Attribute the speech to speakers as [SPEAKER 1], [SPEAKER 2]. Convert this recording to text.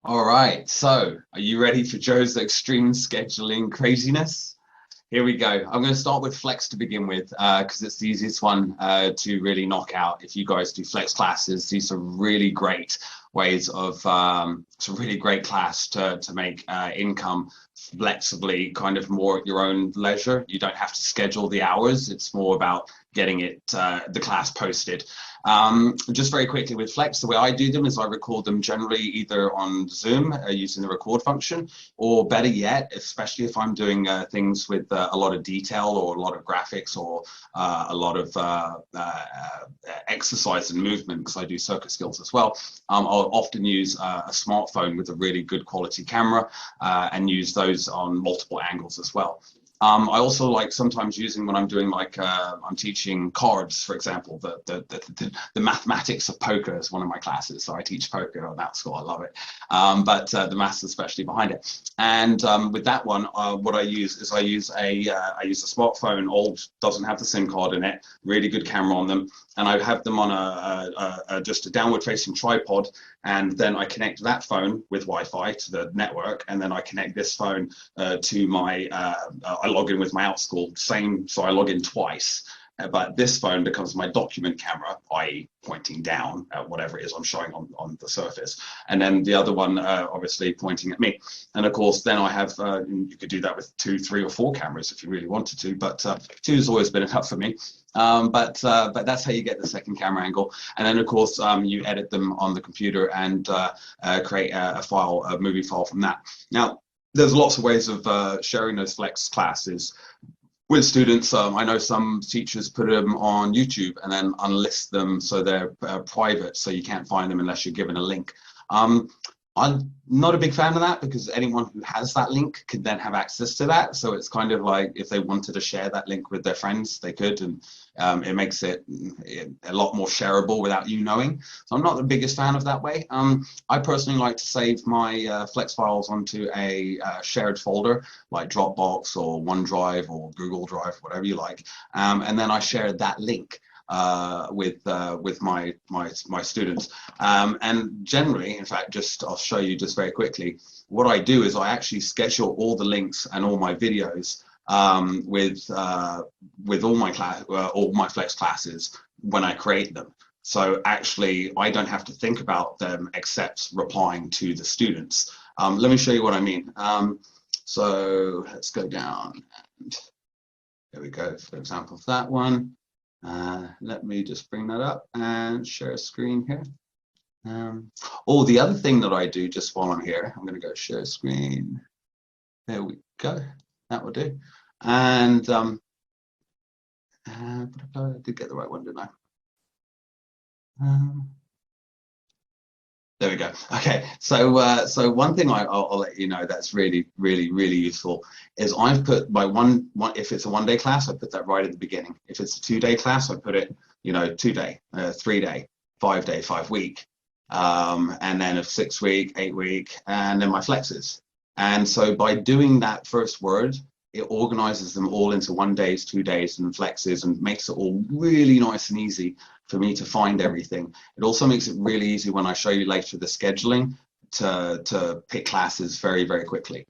[SPEAKER 1] All right, so are you ready for Joe's extreme scheduling craziness? Here we go. I'm going to start with Flex to begin with because it's the easiest one to really knock out. If you guys do Flex classes, these are really great ways of, it's a really great class to make income flexibly, kind of more at your own leisure. You don't have to schedule the hours. It's more about getting the class posted. Just very quickly with Flex, the way I do them is I record them generally either on Zoom using the record function, or better yet, especially if I'm doing things with a lot of detail or a lot of graphics or a lot of exercise and movement, because I do circuit skills as well. I'll often use a smartphone with a really good quality camera and use those on multiple angles as well. I also like sometimes using when I'm doing I'm teaching cards, for example, the mathematics of poker is one of my classes. So I teach poker on Outschool. I love it. But the maths especially behind it. And with that one, what I use is I use a smartphone, old, doesn't have the SIM card in it, really good camera on them. And I have them on just a downward facing tripod. And then I connect that phone with Wi-Fi to the network. And then I connect this phone to I log in with my Outschool, so I log in twice. But this phone becomes my document camera, i.e. pointing down at whatever it is I'm showing on the surface. And then the other one, obviously pointing at me. And of course, then I have, you could do that with 2, 3, or 4 cameras if you really wanted to, but 2 has always been enough for me. But that's how you get the second camera angle. And then of course, you edit them on the computer and create a movie file from that. Now, there's lots of ways of sharing those Flex classes with students. I know some teachers put them on YouTube and then unlist them so they're private, so you can't find them unless you're given a link. I'm not a big fan of that because anyone who has that link could then have access to that. So it's kind of like if they wanted to share that link with their friends, they could, and it makes it a lot more shareable without you knowing. So I'm not the biggest fan of that way. I personally like to save my Flex files onto a shared folder like Dropbox or OneDrive or Google Drive, whatever you like, and then I share that link with my students, and generally, in fact, I'll show you just very quickly. What I do is I actually schedule all the links and all my videos with all my Flex classes when I create them. So actually, I don't have to think about them except replying to the students. Let me show you what I mean. So let's go down, and there we go. For example, for that one. Let me just bring that up and share a screen here. The other thing that I do just while I'm here, I'm going to go share screen. There we go. That will do. And I did get the right one, didn't I? There we go. Okay, so one thing I'll let you know that's really useful is I've put my one if it's a 1-day class, I put that right at the beginning. If it's a 2-day class, I put it 2-day, 3-day, 5-day, 5-week, and then a 6-week, 8-week, and then my flexes. And so by doing that first word, it organizes them all into 1 days, 2 days, and flexes, and makes it all really nice and easy for me to find everything. It also makes it really easy when I show you later the scheduling to pick classes very quickly.